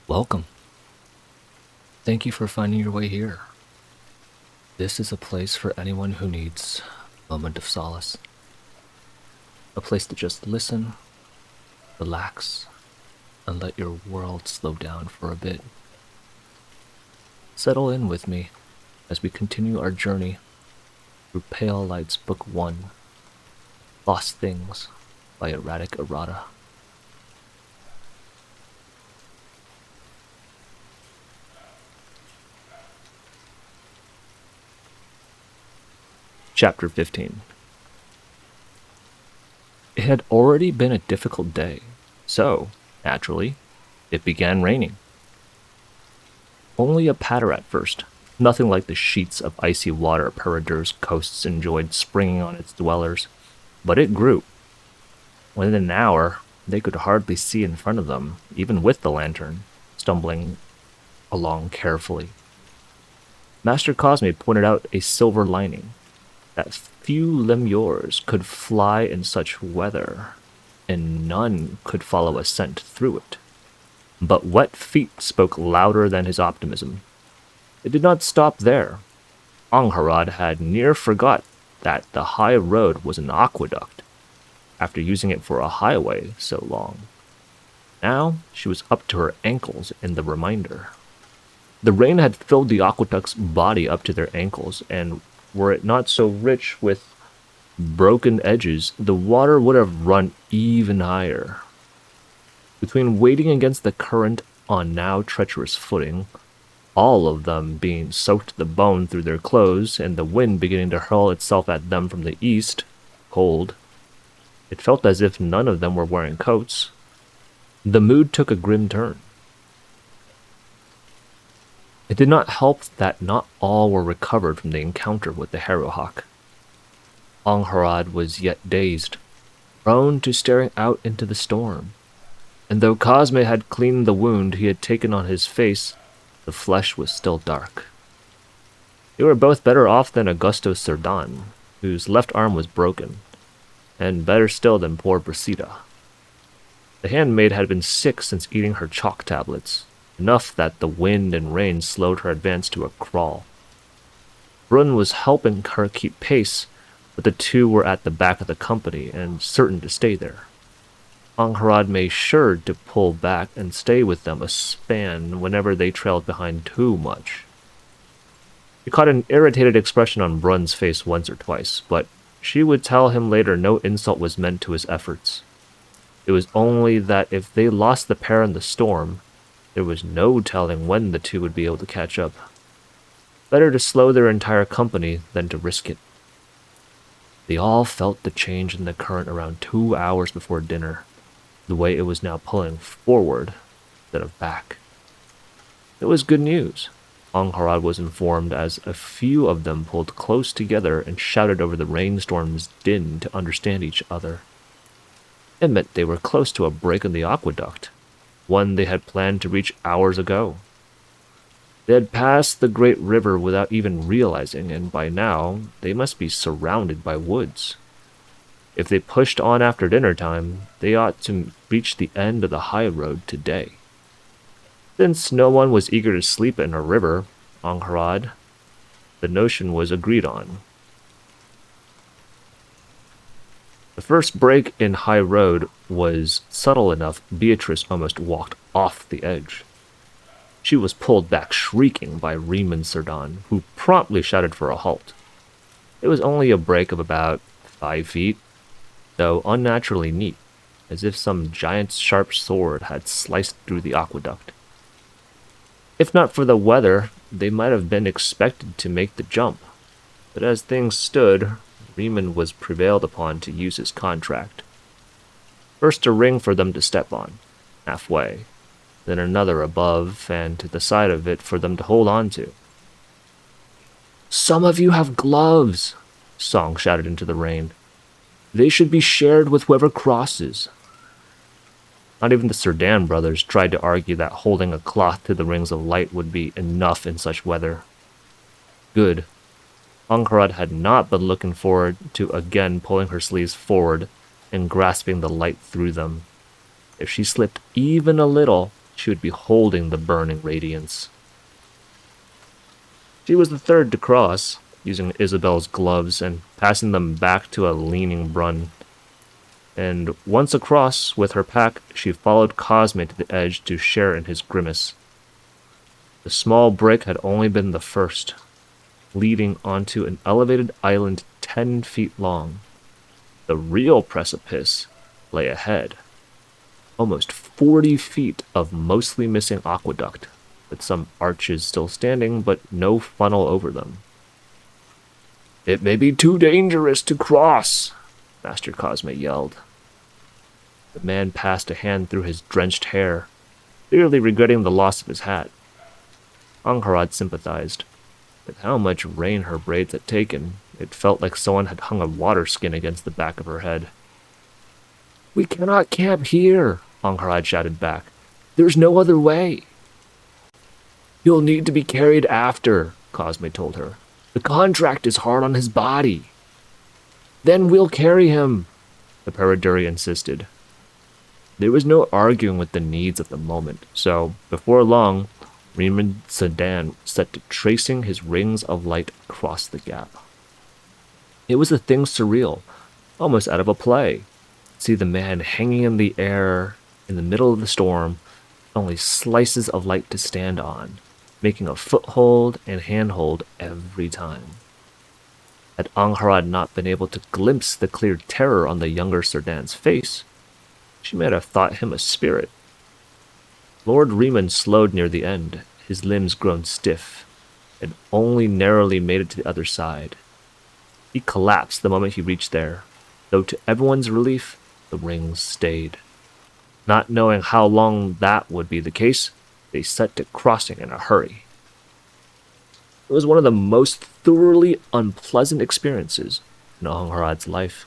Welcome. Thank you for finding your way here. This is a place for anyone who needs a moment of solace. A place to just listen, relax, and let your world slow down for a bit. Settle in with me as we continue our journey through Pale Light's Book 1, Lost Things by ErraticErrata. Chapter 15. It had already been a difficult day, so, naturally, it began raining. Only a patter at first, nothing like the sheets of icy water Peridur's coasts enjoyed springing on its dwellers, but it grew. Within an hour, they could hardly see in front of them, even with the lantern, stumbling along carefully. Master Cosme pointed out a silver lining, that few lemures could fly in such weather, and none could follow a scent through it. But wet feet spoke louder than his optimism. It did not stop there. Angharad had near forgot that the high road was an aqueduct, after using it for a highway so long. Now she was up to her ankles in the reminder. The rain had filled the aqueduct's body up to their ankles, and were it not so rich with broken edges, the water would have run even higher. Between wading against the current on now treacherous footing, all of them being soaked to the bone through their clothes, and the wind beginning to hurl itself at them from the east, cold, it felt as if none of them were wearing coats. The mood took a grim turn. It did not help that not all were recovered from the encounter with the Harrowhawk. Angharad was yet dazed, prone to staring out into the storm, and though Cosme had cleaned the wound he had taken on his face, the flesh was still dark. They were both better off than Augusto Cerdan, whose left arm was broken, and better still than poor Brasida. The handmaid had been sick since eating her chalk tablets, enough that the wind and rain slowed her advance to a crawl. Brun was helping her keep pace, but the two were at the back of the company and certain to stay there. Angharad made sure to pull back and stay with them a span whenever they trailed behind too much. He caught an irritated expression on Brun's face once or twice, but she would tell him later no insult was meant to his efforts. It was only that if they lost the pair in the storm, there was no telling when the two would be able to catch up. Better to slow their entire company than to risk it. They all felt the change in the current around 2 hours before dinner, the way it was now pulling forward instead of back. It was good news, Angharad was informed, as a few of them pulled close together and shouted over the rainstorm's din to understand each other. It meant they were close to a break in the aqueduct, one they had planned to reach hours ago. They had passed the great river without even realizing, and by now they must be surrounded by woods. If they pushed on after dinner time, they ought to reach the end of the high road today. Since no one was eager to sleep in a river, Angharad, the notion was agreed on. The first break in high road was subtle enough Beatrice almost walked off the edge. She was pulled back shrieking by Riemann Cerdan, who promptly shouted for a halt. It was only a break of about 5 feet, though unnaturally neat, as if some giant's sharp sword had sliced through the aqueduct. If not for the weather, they might have been expected to make the jump, but as things stood, Riemann was prevailed upon to use his contract. First a ring for them to step on, halfway, then another above and to the side of it for them to hold on to. "Some of you have gloves," Song shouted into the rain. "They should be shared with whoever crosses." Not even the Cerdan brothers tried to argue that holding a cloth to the rings of light would be enough in such weather. Good. Angharad had not been looking forward to again pulling her sleeves forward and grasping the light through them. If she slipped even a little, she would be holding the burning radiance. She was the third to cross, using Isabel's gloves and passing them back to a leaning Brun. And once across with her pack, she followed Cosme to the edge to share in his grimace. The small break had only been the first, leading onto an elevated island 10 feet long. The real precipice lay ahead. Almost 40 feet of mostly missing aqueduct, with some arches still standing but no funnel over them. "It may be too dangerous to cross," Master Cosme yelled. The man passed a hand through his drenched hair, clearly regretting the loss of his hat. Angharad sympathized. With how much rain her braids had taken, it felt like someone had hung a water skin against the back of her head. "We cannot camp here," Angharad shouted back. "There's no other way." "He'll need to be carried after," Cosme told her. "The contract is hard on his body." "Then we'll carry him," the Paraduri insisted. There was no arguing with the needs of the moment, so before long, Riemann Sedan set to tracing his rings of light across the gap. It was a thing surreal, almost out of a play. See the man hanging in the air in the middle of the storm, only slices of light to stand on, making a foothold and handhold every time. Had Angharad not been able to glimpse the clear terror on the younger Serdan's face, she might have thought him a spirit. Lord Riemann slowed near the end, his limbs grown stiff, and only narrowly made it to the other side. He collapsed the moment he reached there, though to everyone's relief, the rings stayed. Not knowing how long that would be the case, they set to crossing in a hurry. It was one of the most thoroughly unpleasant experiences in Angharad's life.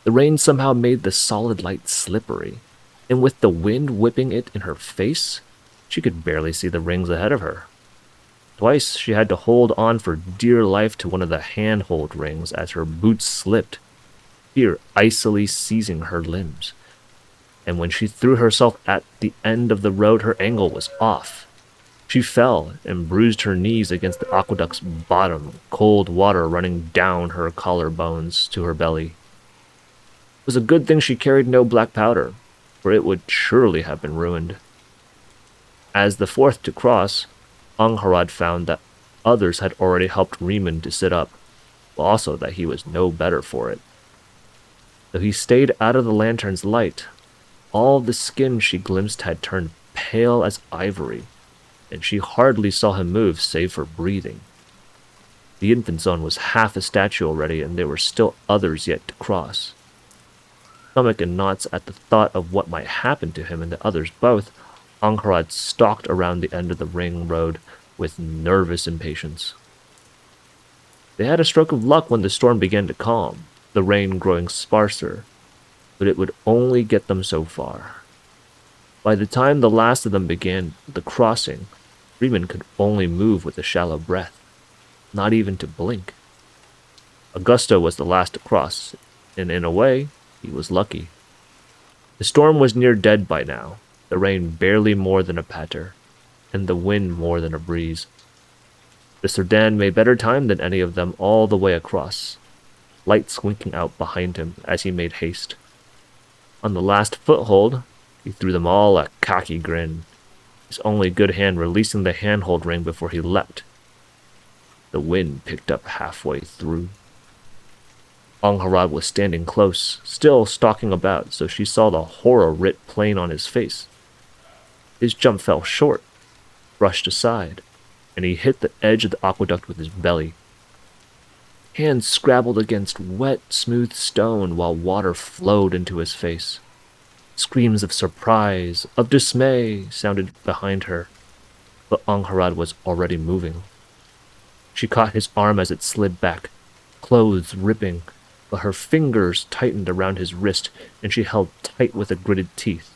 The rain somehow made the solid light slippery, and with the wind whipping it in her face, she could barely see the rings ahead of her. Twice she had to hold on for dear life to one of the handhold rings as her boots slipped, fear icily seizing her limbs. And when she threw herself at the end of the road, her angle was off. She fell and bruised her knees against the aqueduct's bottom, cold water running down her collarbones to her belly. It was a good thing she carried no black powder, for it would surely have been ruined. As the fourth to cross, Angharad found that others had already helped Riemann to sit up, but also that he was no better for it. Though he stayed out of the lantern's light, all the skin she glimpsed had turned pale as ivory, and she hardly saw him move save for breathing. The infant zone was half a statue already, and there were still others yet to cross. Stomach in knots at the thought of what might happen to him and the others both, Angharad stalked around the end of the ring road with nervous impatience. They had a stroke of luck when the storm began to calm, the rain growing sparser, but it would only get them so far. By the time the last of them began the crossing, Riemann could only move with a shallow breath, not even to blink. Augusto was the last to cross, and in a way, he was lucky. The storm was near dead by now, the rain barely more than a patter, and the wind more than a breeze. The Serdan made better time than any of them all the way across, lights winking out behind him as he made haste. On the last foothold, he threw them all a cocky grin, his only good hand releasing the handhold ring before he leapt. The wind picked up halfway through. Angharad was standing close, still stalking about, so she saw the horror writ plain on his face. His jump fell short, brushed aside, and he hit the edge of the aqueduct with his belly. Hands scrabbled against wet, smooth stone while water flowed into his face. Screams of surprise, of dismay sounded behind her, but Angharad was already moving. She caught his arm as it slid back, clothes ripping, but her fingers tightened around his wrist, and she held tight with the gritted teeth.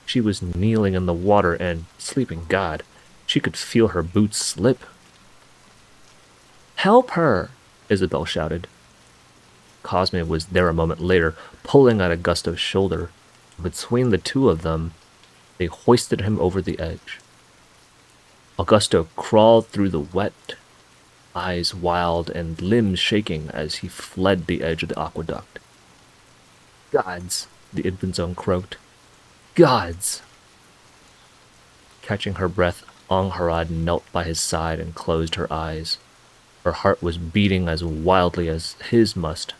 She was kneeling in the water, and, sleeping God, she could feel her boots slip. "Help her!" Isabel shouted. Cosme was there a moment later, pulling at Augusto's shoulder. Between the two of them, They hoisted him over the edge. Augusto crawled through the wet, eyes wild and limbs shaking as he fled the edge of the aqueduct. Gods, the infant zone croaked. Gods! Catching her breath, Angharad knelt by his side and closed her eyes. Her heart was beating as wildly as his must.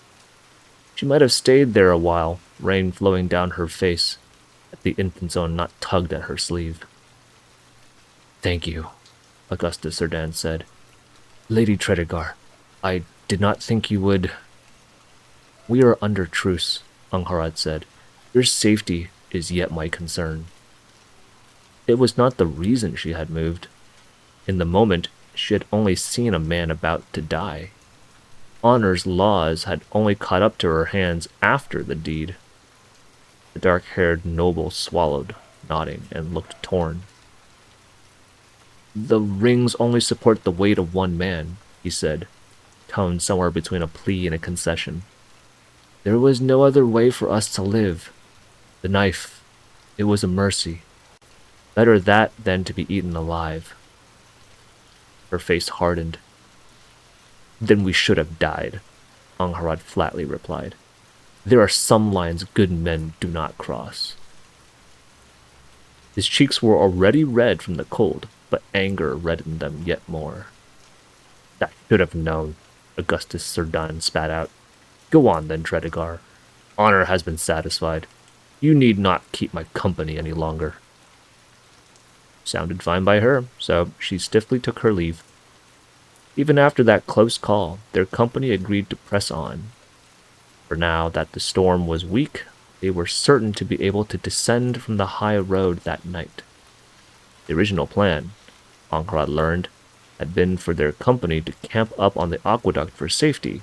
She might have stayed there a while, rain flowing down her face, had the infant zone not tugged at her sleeve. Thank you, Augusta Cerdan said. Lady Tredegar, I did not think you would. We are under truce, Angharad said. Your safety is yet my concern. It was not the reason she had moved. In the moment, she had only seen a man about to die. Honor's laws had only caught up to her hands after the deed. The dark-haired noble swallowed, nodding, and looked torn. The rings only support the weight of one man, he said, tone somewhere between a plea and a concession. There was no other way for us to live. The knife, it was a mercy. Better that than to be eaten alive. Her face hardened. Then we should have died, Angharad flatly replied. There are some lines good men do not cross. His cheeks were already red from the cold, but anger reddened them yet more. I should have known, Augustus Cerdan spat out. Go on then, Tredegar. Honor has been satisfied. You need not keep my company any longer. Sounded fine by her, so she stiffly took her leave. Even after that close call, their company agreed to press on. For now that the storm was weak, they were certain to be able to descend from the high road that night. The original plan, Angharad learned, had been for their company to camp up on the aqueduct for safety,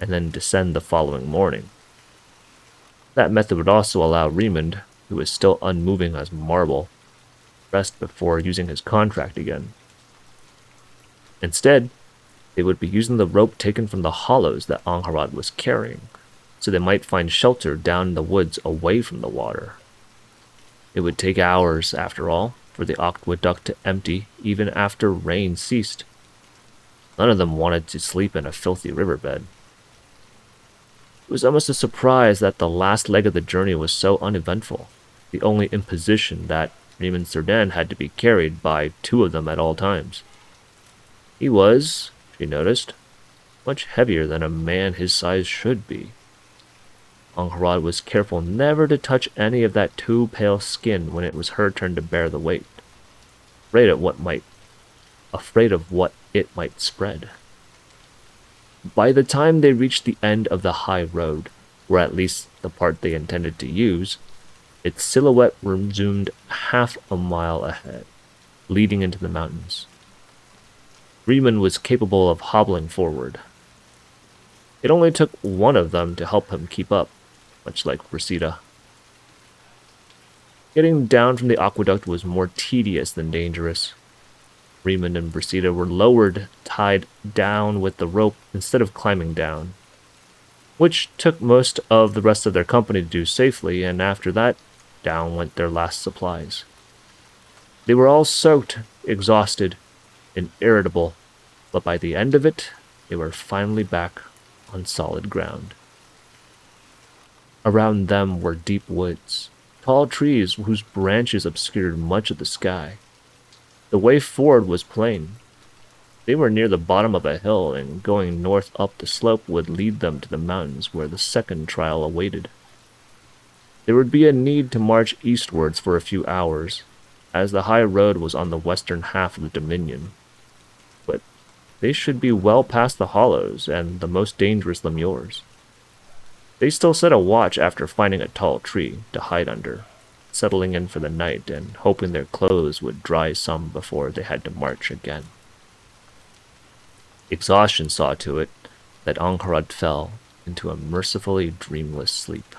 and then descend the following morning. That method would also allow Raymond, who was still unmoving as marble, rest before using his contract again. Instead, they would be using the rope taken from the hollows that Angharad was carrying, so they might find shelter down in the woods away from the water. It would take hours, after all, for the aqueduct to empty even after rain ceased. None of them wanted to sleep in a filthy riverbed. It was almost a surprise that the last leg of the journey was so uneventful, the only imposition that Raymond Cerdan had to be carried by two of them at all times. He was, she noticed, much heavier than a man his size should be. Angharad was careful never to touch any of that too pale skin when it was her turn to bear the weight, afraid of what it might spread. By the time they reached the end of the high road, or at least the part they intended to use, its silhouette resumed half a mile ahead, leading into the mountains. Riemann was capable of hobbling forward. It only took one of them to help him keep up, much like Reseda. Getting down from the aqueduct was more tedious than dangerous. Riemann and Reseda were lowered, tied down with the rope instead of climbing down, which took most of the rest of their company to do safely, and after that, down went their last supplies. They were all soaked, exhausted, and irritable, but by the end of it, they were finally back on solid ground. Around them were deep woods, tall trees whose branches obscured much of the sky. The way forward was plain. They were near the bottom of a hill, and going north up the slope would lead them to the mountains where the second trial awaited. There would be a need to march eastwards for a few hours, as the high road was on the western half of the Dominion. But they should be well past the hollows and the most dangerous lemures. They still set a watch after finding a tall tree to hide under, settling in for the night and hoping their clothes would dry some before they had to march again. Exhaustion saw to it that Angharad fell into a mercifully dreamless sleep.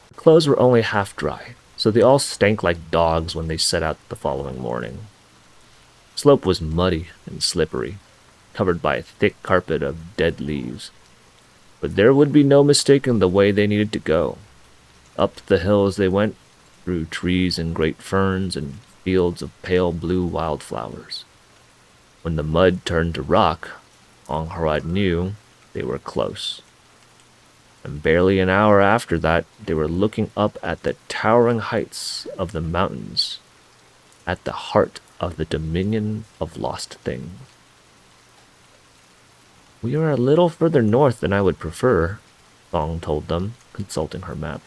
The clothes were only half dry, so they all stank like dogs when they set out the following morning. The slope was muddy and slippery, covered by a thick carpet of dead leaves, but there would be no mistaking the way they needed to go. Up the hills they went, through trees and great ferns and fields of pale blue wildflowers. When the mud turned to rock, Angharad knew they were close. And barely an hour after that, they were looking up at the towering heights of the mountains, at the heart of the dominion of lost things. We are a little further north than I would prefer, Thong told them, consulting her map.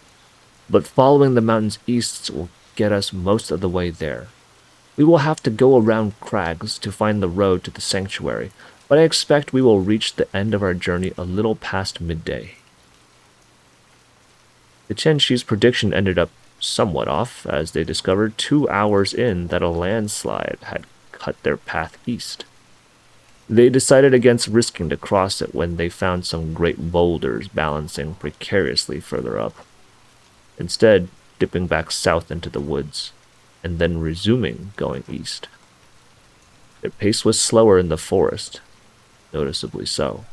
But following the mountains east will get us most of the way there. We will have to go around crags to find the road to the sanctuary, but I expect we will reach the end of our journey a little past midday. The Chenshi's prediction ended up somewhat off, as they discovered 2 hours in that a landslide had cut their path east. They decided against risking to cross it when they found some great boulders balancing precariously further up, instead dipping back south into the woods, and then resuming going east. Their pace was slower in the forest, noticeably so.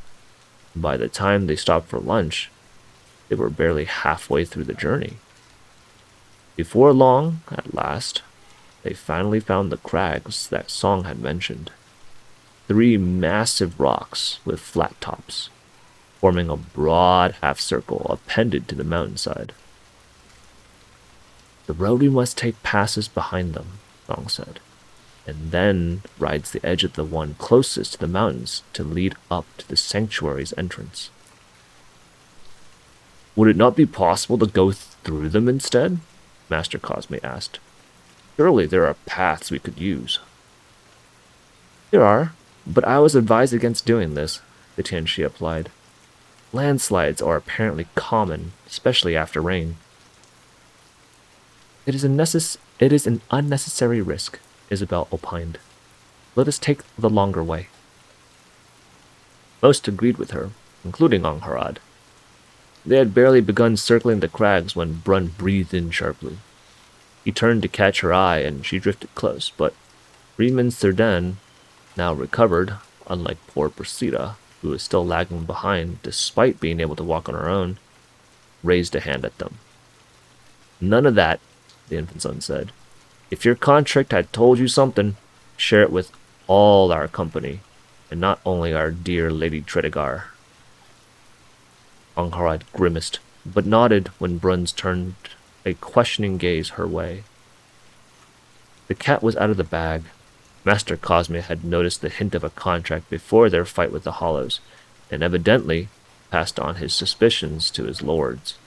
By the time they stopped for lunch, they were barely halfway through the journey. Before long, at last, they finally found the crags that Song had mentioned. 3 massive rocks with flat tops, forming a broad half-circle appended to the mountainside. The road we must take passes behind them, Song said, and then rides the edge of the one closest to the mountains to lead up to the sanctuary's entrance. Would it not be possible to go through them instead? Master Cosme asked. Surely there are paths we could use. There are, but I was advised against doing this, the Tianxi applied. Landslides are apparently common, especially after rain. It is an unnecessary risk, Isabel opined. Let us take the longer way. Most agreed with her, including Angharad. They had barely begun circling the crags when Brun breathed in sharply. He turned to catch her eye, and she drifted close, but Riemann Serdan, now recovered, unlike poor Priscilla, who was still lagging behind despite being able to walk on her own, raised a hand at them. None of that, the infant son said. If your contract had told you something, share it with all our company, and not only our dear Lady Tredegar. Angharad grimaced, but nodded when Bruns turned a questioning gaze her way. The cat was out of the bag. Master Cosme had noticed the hint of a contract before their fight with the Hollows, and evidently passed on his suspicions to his lords.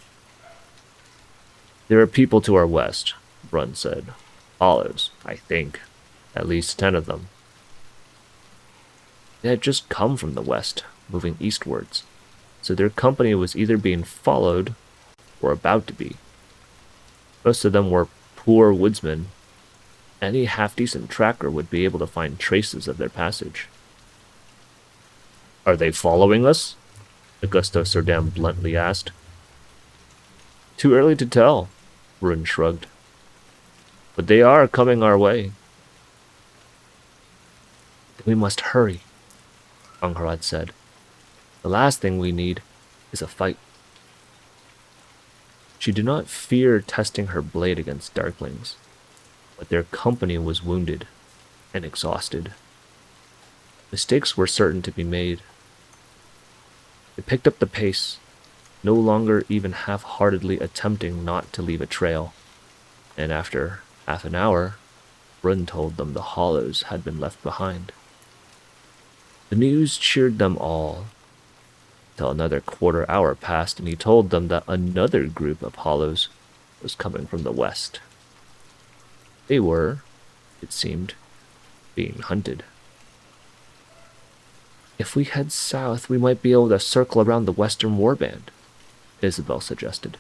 There are people to our west, Brun said. Hollows, I think. At least 10 of them. They had just come from the west, moving eastwards, so their company was either being followed or about to be. Most of them were poor woodsmen. Any half-decent tracker would be able to find traces of their passage. Are they following us? Augusto Serdam bluntly asked. Too early to tell, Brun shrugged. But they are coming our way. Then we must hurry, Angharad said. The last thing we need is a fight. She did not fear testing her blade against darklings, but their company was wounded and exhausted. Mistakes were certain to be made. They picked up the pace, no longer even half-heartedly attempting not to leave a trail, and after half an hour, Brun told them the Hollows had been left behind. The news cheered them all, till another quarter hour passed and he told them that another group of Hollows was coming from the west. They were, it seemed, being hunted. If we head south, we might be able to circle around the western warband, Isabel suggested.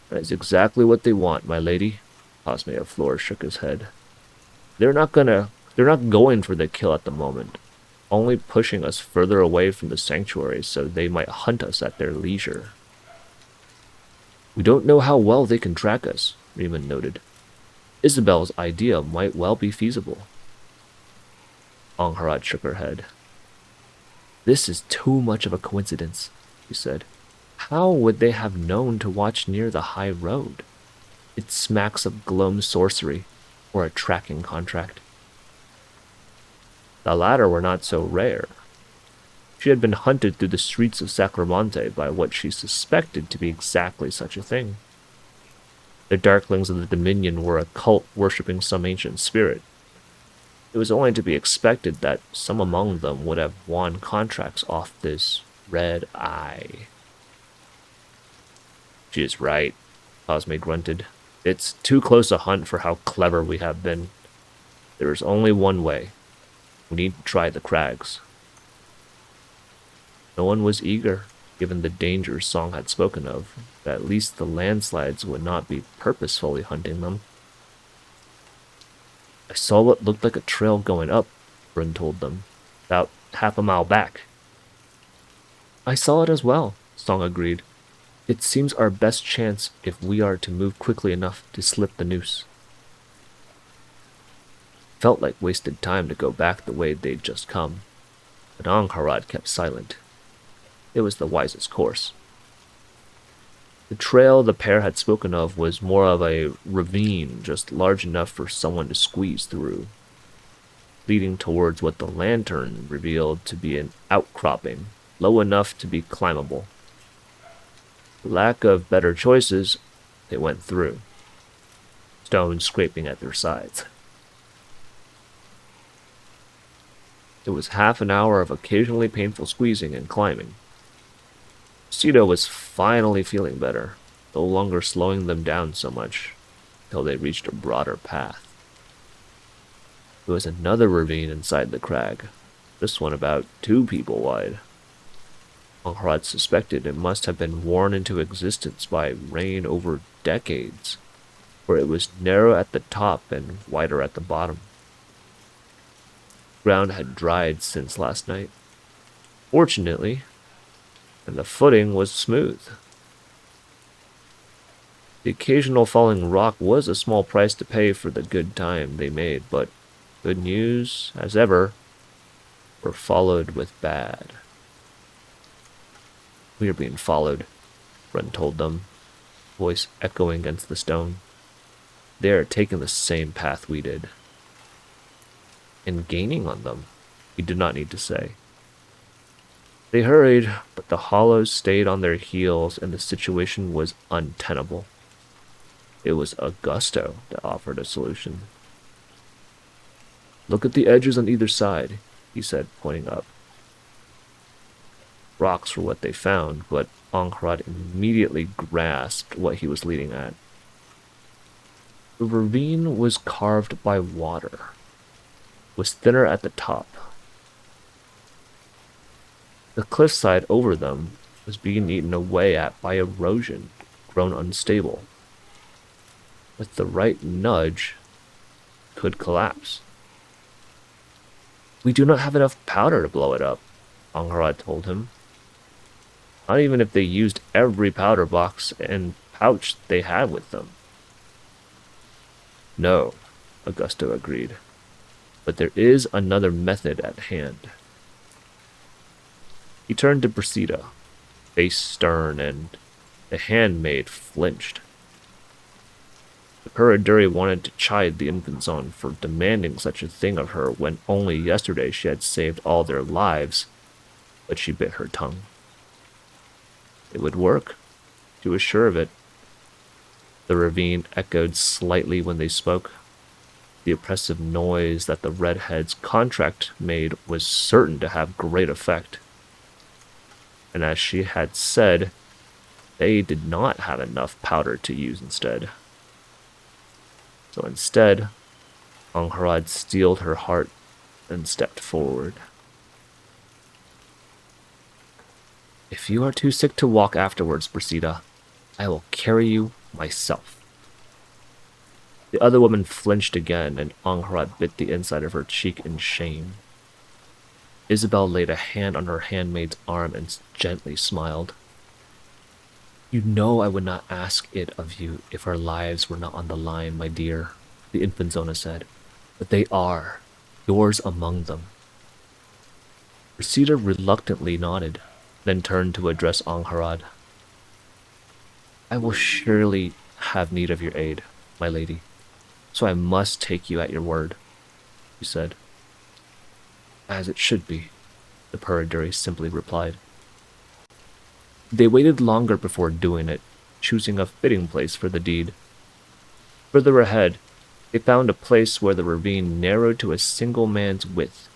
That is exactly what they want, my lady. Cosme of Flores shook his head. They're not going for the kill at the moment, only pushing us further away from the sanctuary so they might hunt us at their leisure. We don't know how well they can track us, Riemann noted. Isabel's idea might well be feasible. Angharad shook her head. This is too much of a coincidence, she said. How would they have known to watch near the high road? It smacks of gloam sorcery or a tracking contract. The latter were not so rare. She had been hunted through the streets of Sacramonte by what she suspected to be exactly such a thing. The Darklings of the Dominion were a cult worshipping some ancient spirit. It was only to be expected that some among them would have won contracts off this red eye. She is right, Cosme grunted. It's too close a hunt for how clever we have been. There is only one way. We need to try the crags. No one was eager, given the dangers Song had spoken of, that at least the landslides would not be purposefully hunting them. I saw what looked like a trail going up, Bryn told them, about half a mile back. I saw it as well, Song agreed. It seems our best chance if we are to move quickly enough to slip the noose. Felt like wasted time to go back the way they'd just come, but Angharad kept silent. It was the wisest course. The trail the pair had spoken of was more of a ravine, just large enough for someone to squeeze through, leading towards what the lantern revealed to be an outcropping, low enough to be climbable. Lack of better choices, they went through, stones scraping at their sides. It was half an hour of occasionally painful squeezing and climbing. Cito was finally feeling better, no longer slowing them down so much, till they reached a broader path. There was another ravine inside the crag, this one about 2 people wide. Angharad suspected it must have been worn into existence by rain over decades, for it was narrow at the top and wider at the bottom. The ground had dried since last night, fortunately, and the footing was smooth. The occasional falling rock was a small price to pay for the good time they made, but good news, as ever, were followed with bad. We are being followed, Brent told them, voice echoing against the stone. They are taking the same path we did. And gaining on them, he did not need to say. They hurried, but the hollows stayed on their heels and the situation was untenable. It was Augusto that offered a solution. Look at the edges on either side, he said, pointing up. Rocks were what they found, but Angharad immediately grasped what he was leading at. The ravine was carved by water, was thinner at the top. The cliffside over them was being eaten away at by erosion, grown unstable. With the right nudge, could collapse. We do not have enough powder to blow it up, Angharad told him. Not even if they used every powder box and pouch they had with them. No, Augusto agreed. But there is another method at hand. He turned to Brasida, face stern, and the handmaid flinched. The Puraduri wanted to chide the Infanzone for demanding such a thing of her when only yesterday she had saved all their lives, but she bit her tongue. It would work. She was sure of it. The ravine echoed slightly when they spoke. The oppressive noise that the redhead's contract made was certain to have great effect. And as she had said, they did not have enough powder to use instead. So instead, Angharad steeled her heart and stepped forward. If you are too sick to walk afterwards, Brasida, I will carry you myself. The other woman flinched again, and Angharad bit the inside of her cheek in shame. Isabel laid a hand on her handmaid's arm and gently smiled. You know I would not ask it of you if our lives were not on the line, my dear, the Infanzona said. But they are, yours among them. Brasida reluctantly nodded, then turned to address Angharad. I will surely have need of your aid, my lady, so I must take you at your word, she said. As it should be, the Paraduri simply replied. They waited longer before doing it, choosing a fitting place for the deed. Further ahead, they found a place where the ravine narrowed to a single man's width,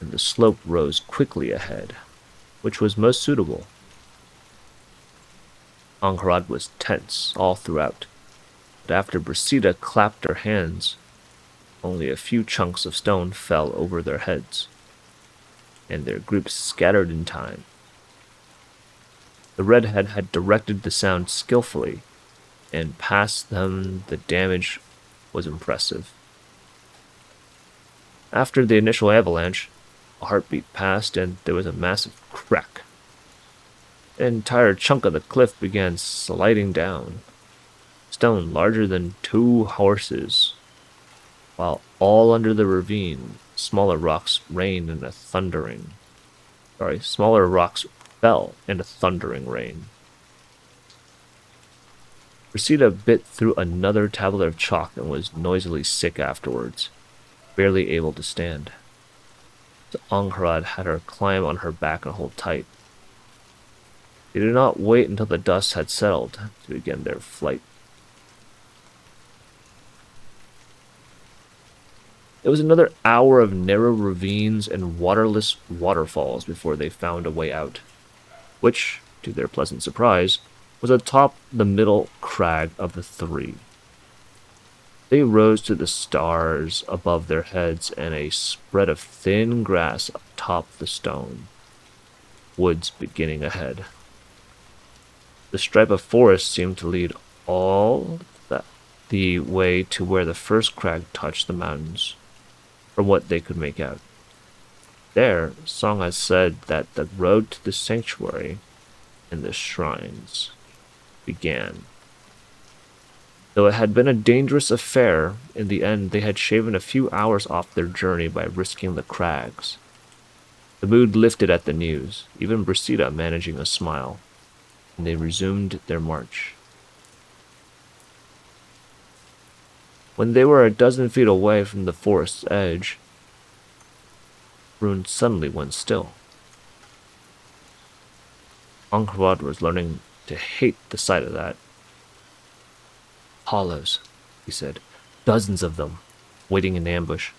and the slope rose quickly ahead, which was most suitable. Angharad was tense all throughout, but after Brasida clapped her hands, only a few chunks of stone fell over their heads, and their groups scattered in time. The redhead had directed the sound skillfully, and past them the damage was impressive. After the initial avalanche, a heartbeat passed and there was a massive crack. An entire chunk of the cliff began sliding down, stone larger than 2 horses, while all under the ravine, smaller rocks fell in a thundering rain. Reseda bit through another tablet of chalk and was noisily sick afterwards, barely able to stand. So Angharad had her climb on her back and hold tight. They did not wait until the dust had settled to begin their flight. It was another hour of narrow ravines and waterless waterfalls before they found a way out, which, to their pleasant surprise, was atop the middle crag of the three. They rose to the stars above their heads and a spread of thin grass atop the stone, woods beginning ahead. The stripe of forest seemed to lead all the way to where the first crag touched the mountains, from what they could make out. There, Song had said that the road to the sanctuary and the shrines began. Though it had been a dangerous affair, in the end they had shaven a few hours off their journey by risking the crags. The mood lifted at the news, even Brasida managing a smile, and they resumed their march. When they were a dozen feet away from the forest's edge, Rune suddenly went still. Angharad was learning to hate the sight of that. Hollows, he said. Dozens of them, waiting in ambush.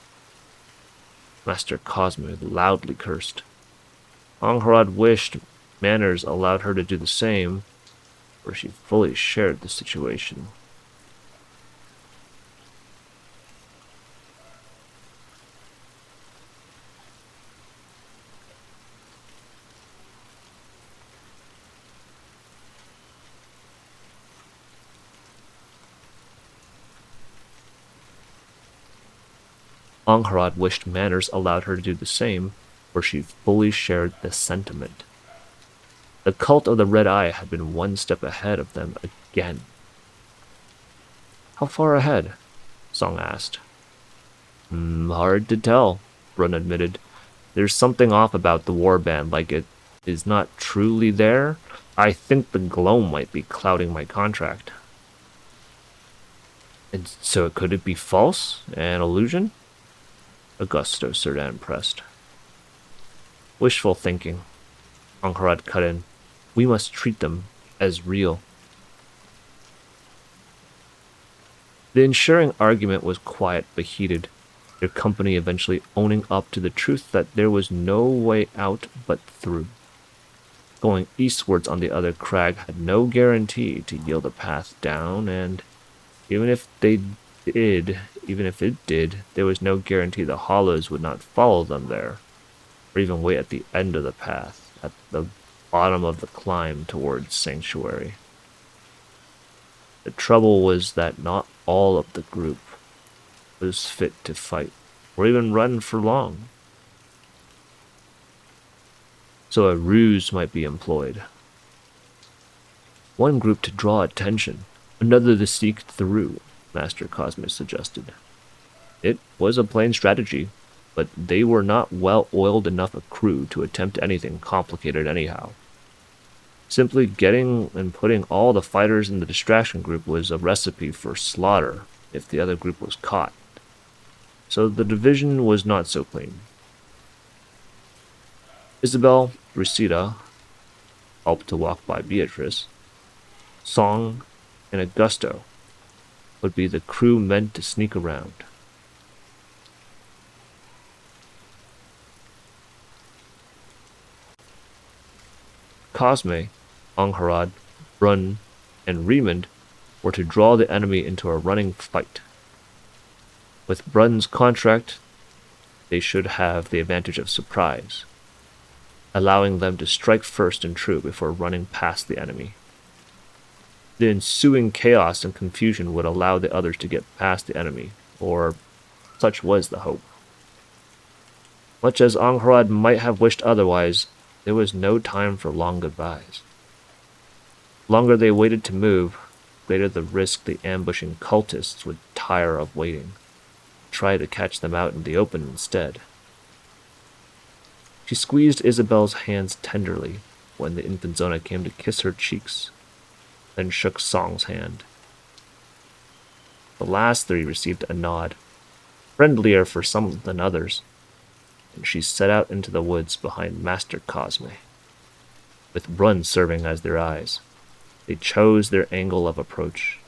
Master Cosmo loudly cursed. Angharad wished manners allowed her to do the same, for she fully shared the situation. Angharad wished manners allowed her to do the same, for she fully shared the sentiment. The cult of the Red Eye had been one step ahead of them again. How far ahead? Song asked. Hard to tell, Brun admitted. There's something off about the warband, like it is not truly there. I think the glow might be clouding my contract. And so could it be false? An illusion? Augusto Cerdan pressed. Wishful thinking, Angharad cut in. We must treat them as real. The ensuing argument was quiet but heated, their company eventually owning up to the truth that there was no way out but through. Going eastwards on the other crag had no guarantee to yield a path down, and even if it did, there was no guarantee the hollows would not follow them there, or even wait at the end of the path, at the bottom of the climb towards Sanctuary. The trouble was that not all of the group was fit to fight, or even run for long. So a ruse might be employed. One group to draw attention, another to seek through, Master Cosmos suggested. It was a plain strategy, but they were not well-oiled enough a crew to attempt anything complicated anyhow. Simply getting and putting all the fighters in the distraction group was a recipe for slaughter if the other group was caught. So the division was not so clean. Isabel, Resita, helped to walk by Beatrice. Song and Augusto would be the crew meant to sneak around. Cosme, Angharad, Brun, and Raymond were to draw the enemy into a running fight. With Brun's contract, they should have the advantage of surprise, allowing them to strike first and true before running past the enemy. The ensuing chaos and confusion would allow the others to get past the enemy, or such was the hope. Much as Angharad might have wished otherwise, there was no time for long goodbyes. The longer they waited to move, greater the risk the ambushing cultists would tire of waiting, try to catch them out in the open instead. She squeezed Isabel's hands tenderly when the Infanzona came to kiss her cheeks, then shook Song's hand. The last three received a nod, friendlier for some than others, and she set out into the woods behind Master Cosme, with Brun serving as their eyes. They chose their angle of approach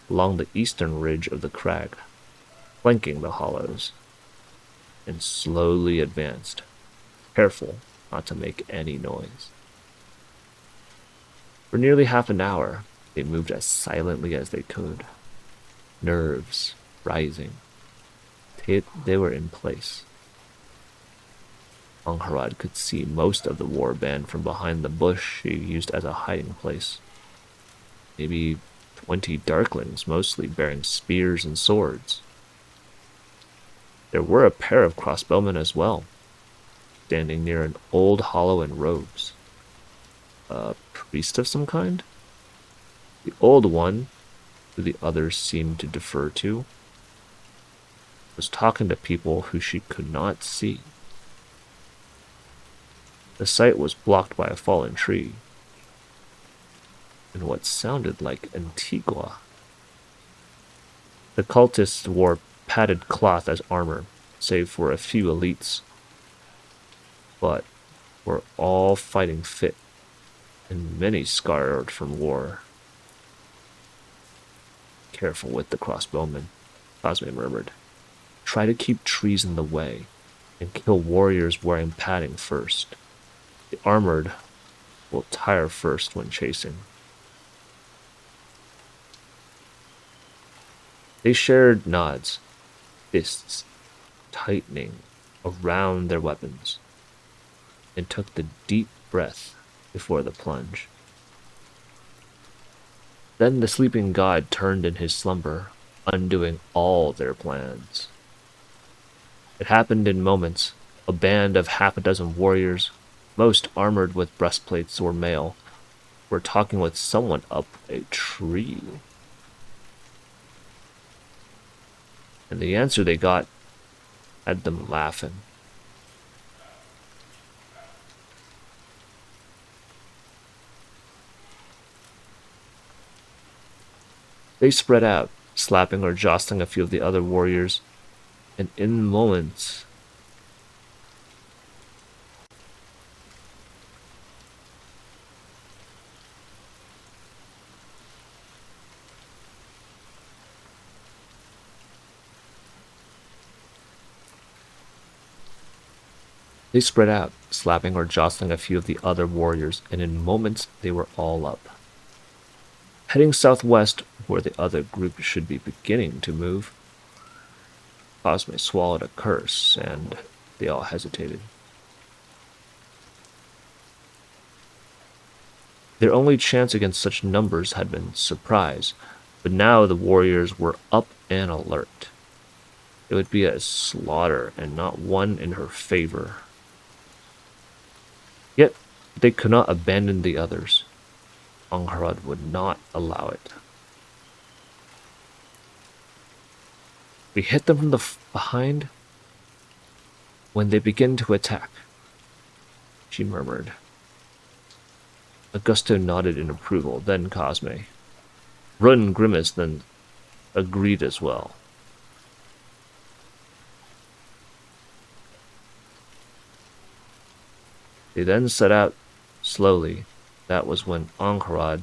along the eastern ridge of the crag, flanking the hollows, and slowly advanced, careful not to make any noise. For nearly half an hour, they moved as silently as they could, nerves rising. They were in place. Angharad could see most of the war band from behind the bush she used as a hiding place. Maybe 20 darklings, mostly bearing spears and swords. There were a pair of crossbowmen as well, standing near an old hollow in robes. A priest of some kind? The old one, who the others seemed to defer to, was talking to people who she could not see. The sight was blocked by a fallen tree, and what sounded like Antigua. The cultists wore padded cloth as armor, save for a few elites, but were all fighting fit, and many scarred from war. Careful with the crossbowmen, Cosme murmured. Try to keep trees in the way, and kill warriors wearing padding first. The armored will tire first when chasing. They shared nods, fists tightening around their weapons, and took the deep breath before the plunge. Then the sleeping god turned in his slumber, undoing all their plans. It happened in moments. A band of half a dozen warriors, most armored with breastplates or mail, were talking with someone up a tree. And the answer they got had them laughing. They spread out, slapping or jostling a few of the other warriors, and in moments they spread out, slapping or jostling a few of the other warriors, and in moments they were all up. Heading southwest, where the other group should be beginning to move, Cosme swallowed a curse, and they all hesitated. Their only chance against such numbers had been surprise, but now the warriors were up and alert. It would be a slaughter, and not one in her favor. Yet they could not abandon the others. Angharad would not allow it. We hit them from the behind when they begin to attack, she murmured. Augusto nodded in approval, then Cosme. Run grimaced, then agreed as well. They then set out slowly. That was when Angharad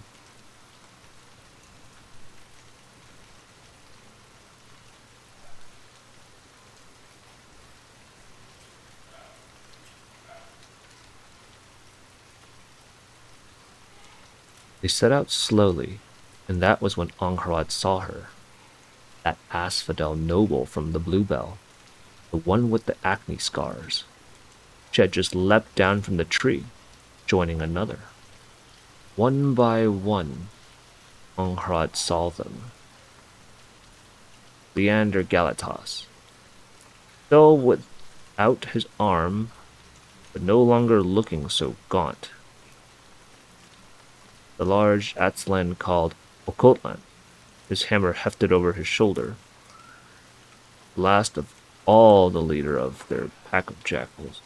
They set out slowly, and that was when Angharad saw her. That asphodel noble from the Bluebell, the one with the acne scars. She had just leapt down from the tree, joining another. One by one, Angharad saw them. Leander Galatas, still without his arm, but no longer looking so gaunt. The large Atzlan called Okotlan, his hammer hefted over his shoulder. Last of all, the leader of their pack of jackals.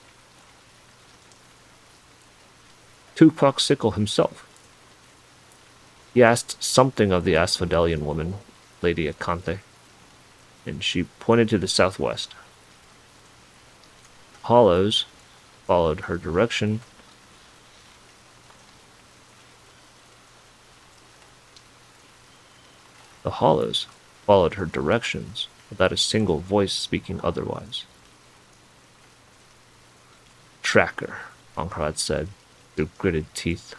Tupac Sickle himself. He asked something of the Asphodelian woman, Lady Acanthe, and she pointed to the southwest. Hollows followed her direction. The hollows followed her directions, without a single voice speaking otherwise. Tracker, Angharad said, through gritted teeth.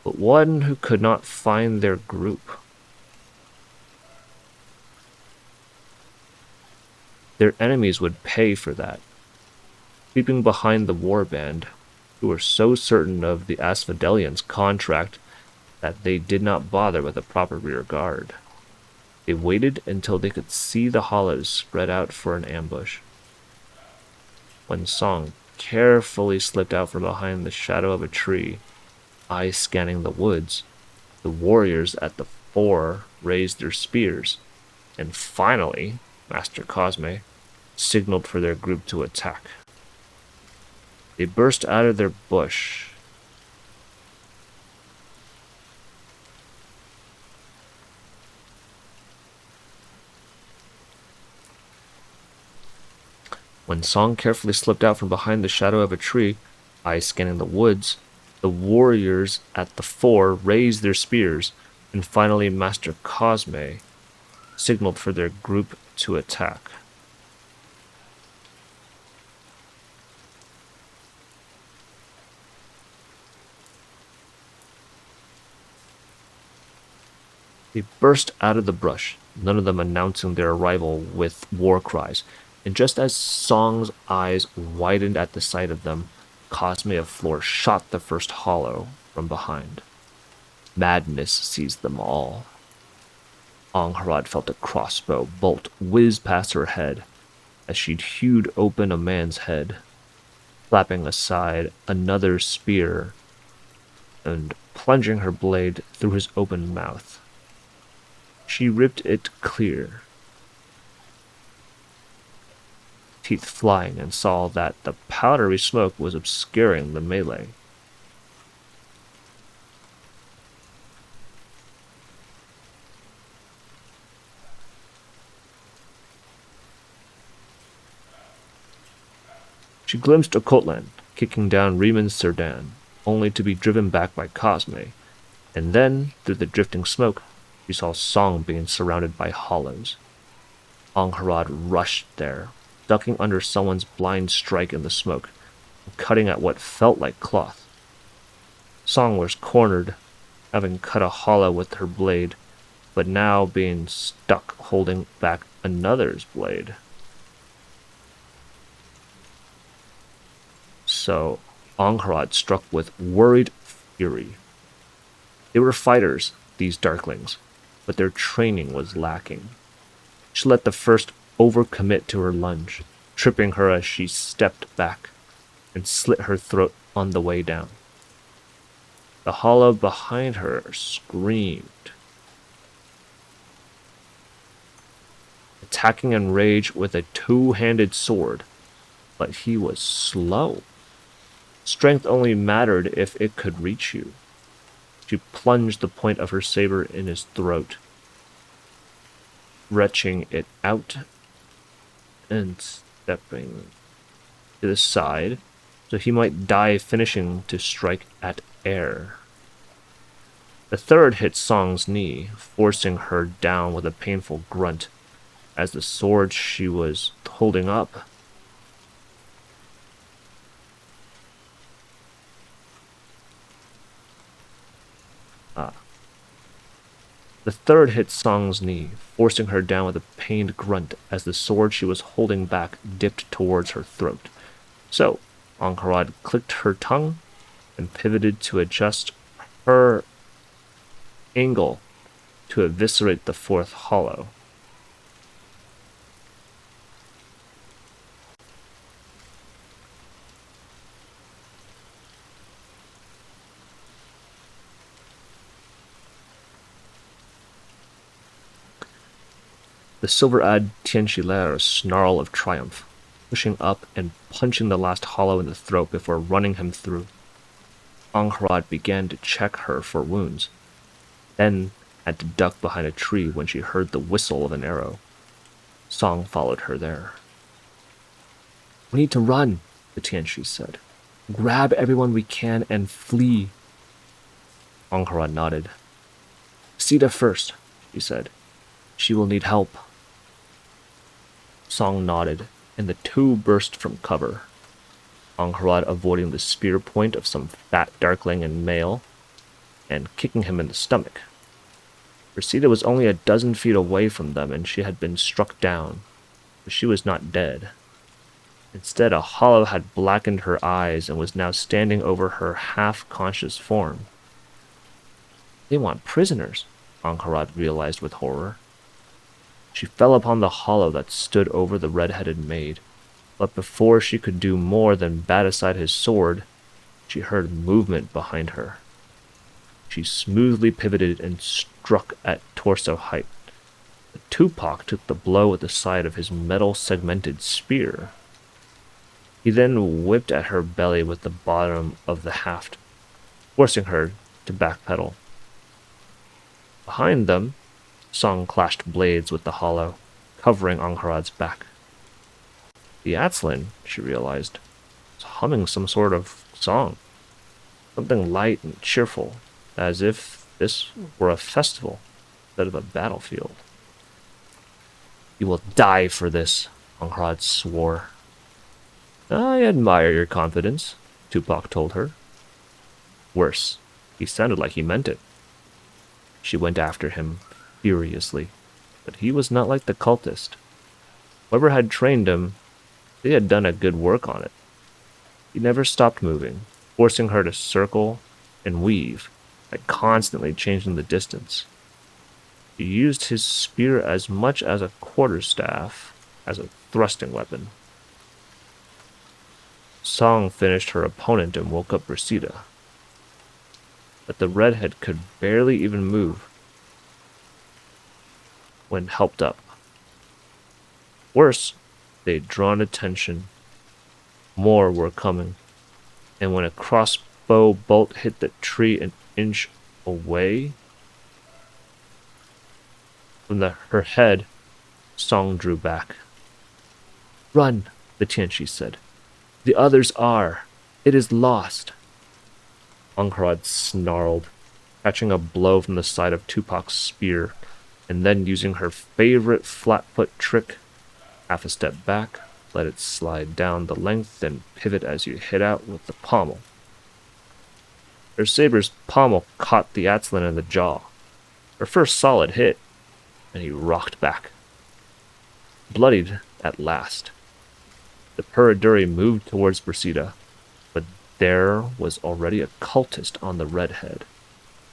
But one who could not find their group. Their enemies would pay for that. Creeping behind the warband, who were so certain of the Asphodelians' contract that they did not bother with a proper rear guard. They waited until they could see the hollows spread out for an ambush. When Song carefully slipped out from behind the shadow of a tree, eyes scanning the woods, the warriors at the fore raised their spears, and finally, Master Cosme signaled for their group to attack. They burst out of their bush. When Song carefully slipped out from behind the shadow of a tree, eyes scanning the woods, the warriors at the fore raised their spears, and finally Master Cosme signaled for their group to attack. They burst out of the brush, none of them announcing their arrival with war cries, and just as Song's eyes widened at the sight of them, Cosme of Floor shot the first hollow from behind. Madness seized them all. Angharad felt a crossbow bolt whiz past her head as she'd hewed open a man's head, flapping aside another spear and plunging her blade through his open mouth. She ripped it clear, teeth flying, and saw that the powdery smoke was obscuring the melee. She glimpsed Okotlan kicking down Riemann Serdan, only to be driven back by Cosme, and then, through the drifting smoke, she saw Song being surrounded by hollows. Angharad rushed there, ducking under someone's blind strike in the smoke, and cutting at what felt like cloth. Song was cornered, having cut a hollow with her blade, but now being stuck holding back another's blade. So Angharad struck with worried fury. They were fighters, these Darklings, but their training was lacking. She let the first overcommit to her lunge, tripping her as she stepped back, and slit her throat on the way down. The hollow behind her screamed, attacking in rage with a two-handed sword, but he was slow. Strength only mattered if it could reach you. She plunged the point of her saber in his throat, retching it out and stepping to the side so he might die, finishing to strike at air. The third hit Song's knee, forcing her down with a painful grunt as the sword she was holding up the third hit Song's knee, forcing her down with a pained grunt as the sword she was holding back dipped towards her throat. So, Angharad clicked her tongue and pivoted to adjust her angle to eviscerate the fourth hollow. The silver-eyed Tianchi let out a snarl of triumph, pushing up and punching the last hollow in the throat before running him through. Angharad began to check her for wounds, then had to duck behind a tree when she heard the whistle of an arrow. Song followed her there. "We need to run," the Tianchi said. "Grab everyone we can and flee." Angharad nodded. "Sita first," she said. "She will need help." Song nodded, and the two burst from cover. Angharad avoiding the spear point of some fat darkling and male, and kicking him in the stomach. Resita was only a dozen feet away from them, and she had been struck down, but she was not dead. Instead, a hollow had blackened her eyes and was now standing over her half-conscious form. They want prisoners, Angharad realized with horror. She fell upon the hollow that stood over the red-headed maid, but before she could do more than bat aside his sword, she heard movement behind her. She smoothly pivoted and struck at torso height. The Tupac took the blow at the side of his metal-segmented spear. He then whipped at her belly with the bottom of the haft, forcing her to backpedal. Behind them, Song clashed blades with the hollow, covering Angharad's back. The Atzlin, she realized, was humming some sort of song, something light and cheerful, as if this were a festival instead of a battlefield. "You will die for this," Angharad swore. "I admire your confidence," Tupac told her. Worse, he sounded like he meant it. She went after him furiously, but he was not like the cultist. Whoever had trained him, they had done a good work on it. He never stopped moving, forcing her to circle and weave, like constantly changing the distance. He used his spear as much as a quarterstaff, as a thrusting weapon. Song finished her opponent and woke up Resita, but the redhead could barely even move when helped up. Worse, they'd drawn attention. More were coming, and when a crossbow bolt hit the tree an inch away from her head, Song drew back. "Run," the Tianchi said. "The others are. It is lost." Angharad snarled, catching a blow from the side of Tupac's spear, and then using her favorite flat-foot trick, half a step back, let it slide down the length, and pivot as you hit out with the pommel. Her saber's pommel caught the Atzlin in the jaw, her first solid hit, and he rocked back. Bloodied at last, the Puraduri moved towards Resita, but there was already a cultist on the redhead,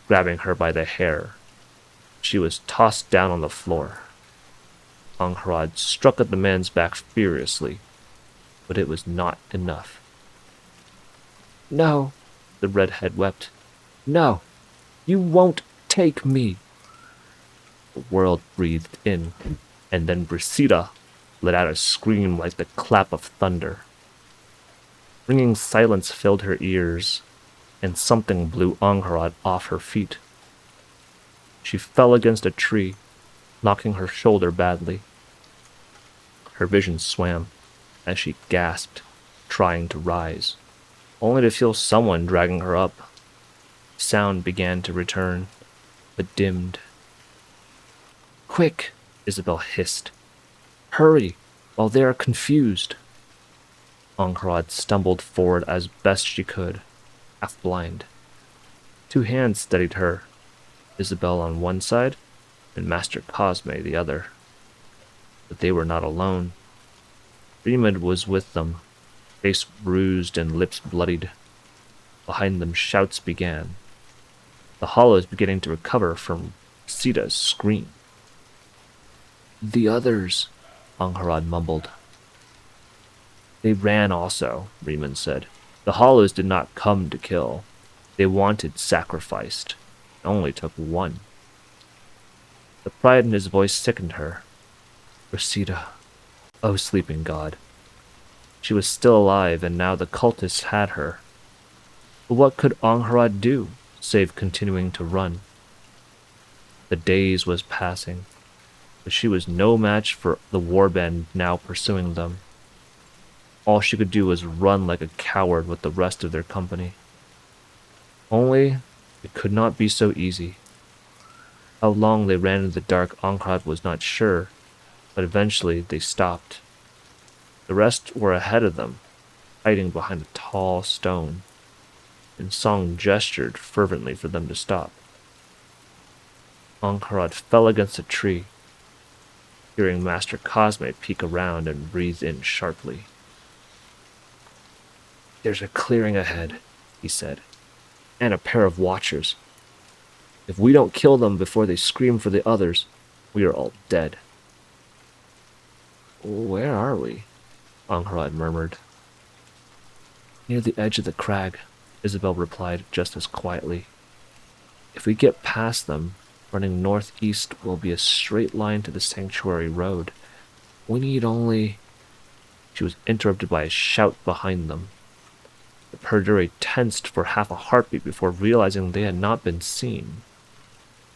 grabbing her by the hair. She was tossed down on the floor. Angharad struck at the man's back furiously, but it was not enough. "No," the redhead wept. "No, you won't take me." The world breathed in, and then Resita let out a scream like the clap of thunder. Ringing silence filled her ears, and something blew Angharad off her feet. She fell against a tree, knocking her shoulder badly. Her vision swam as she gasped, trying to rise, only to feel someone dragging her up. Sound began to return, but dimmed. "Quick!" Isabel hissed. "Hurry, while they are confused." Angharad stumbled forward as best she could, half blind. Two hands steadied her, Isabel on one side and Master Cosme the other. But they were not alone. Remid was with them, face bruised and lips bloodied. Behind them shouts began, the hollows beginning to recover from Sita's scream. "The others," Angharad mumbled. "They ran also," Riemann said. "The hollows did not come to kill. They wanted sacrificed. It only took one." The pride in his voice sickened her. Rosita, oh sleeping god. She was still alive, and now the cultists had her. But what could Angharad do, save continuing to run? The days was passing, but she was no match for the warband now pursuing them. All she could do was run like a coward with the rest of their company. Only, it could not be so easy. How long they ran in the dark, Angharad was not sure, but eventually they stopped. The rest were ahead of them, hiding behind a tall stone, and Song gestured fervently for them to stop. Angharad fell against a tree, hearing Master Cosme peek around and breathe in sharply. "There's a clearing ahead," he said, "and a pair of watchers. If we don't kill them before they scream for the others, we are all dead." "Where are we?" Angharad murmured. "Near the edge of the crag," Isabel replied just as quietly. "If we get past them, running northeast will be a straight line to the sanctuary road. We need only—" She was interrupted by a shout behind them. The Perduri tensed for half a heartbeat before realizing they had not been seen.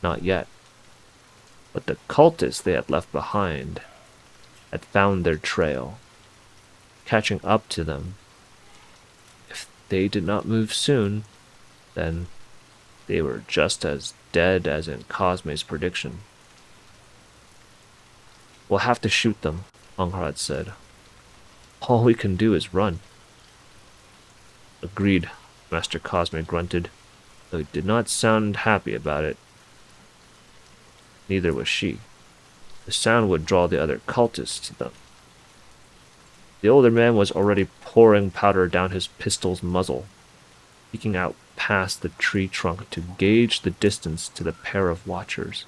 Not yet. But the cultists they had left behind had found their trail, catching up to them. If they did not move soon, then they were just as dead as in Cosme's prediction. "We'll have to shoot them," Angharad said. "All we can do is run." "Agreed," Master Cosme grunted, though he did not sound happy about it. Neither was she. The sound would draw the other cultists to them. The older man was already pouring powder down his pistol's muzzle, peeking out past the tree trunk to gauge the distance to the pair of watchers.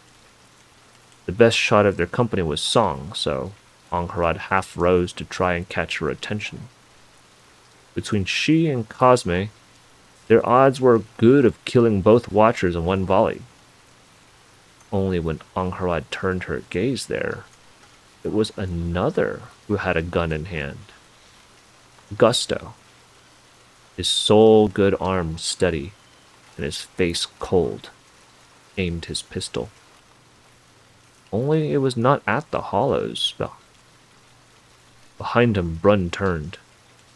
The best shot of their company was Song, so Angharad half rose to try and catch her attention. Between she and Cosme, their odds were good of killing both watchers in one volley. Only when Angharad turned her gaze there, it was another who had a gun in hand. Gusto, his sole good arm steady and his face cold, aimed his pistol. Only it was not at the hollows. Behind him, Brun turned,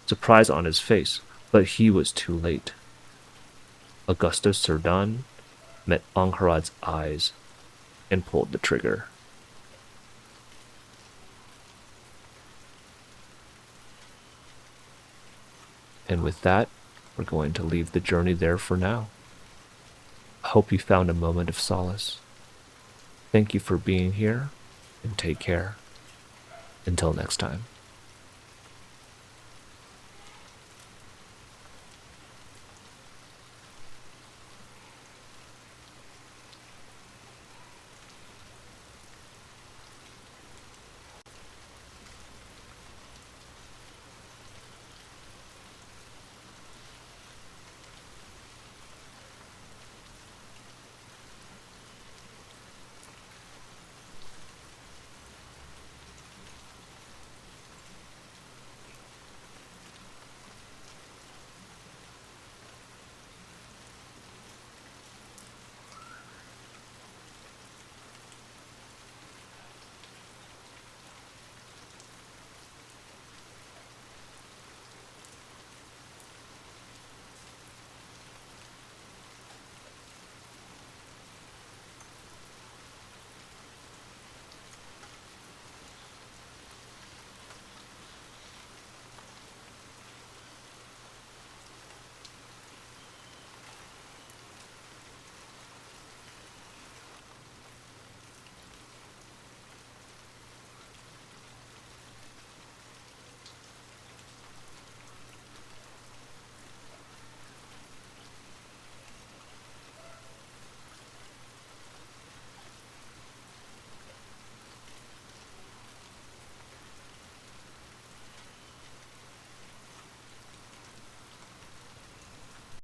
surprise on his face, but he was too late. Augusto Cerdan met Angharad's eyes and pulled the trigger. And with that, we're going to leave the journey there for now. I hope you found a moment of solace. Thank you for being here, and take care. Until next time.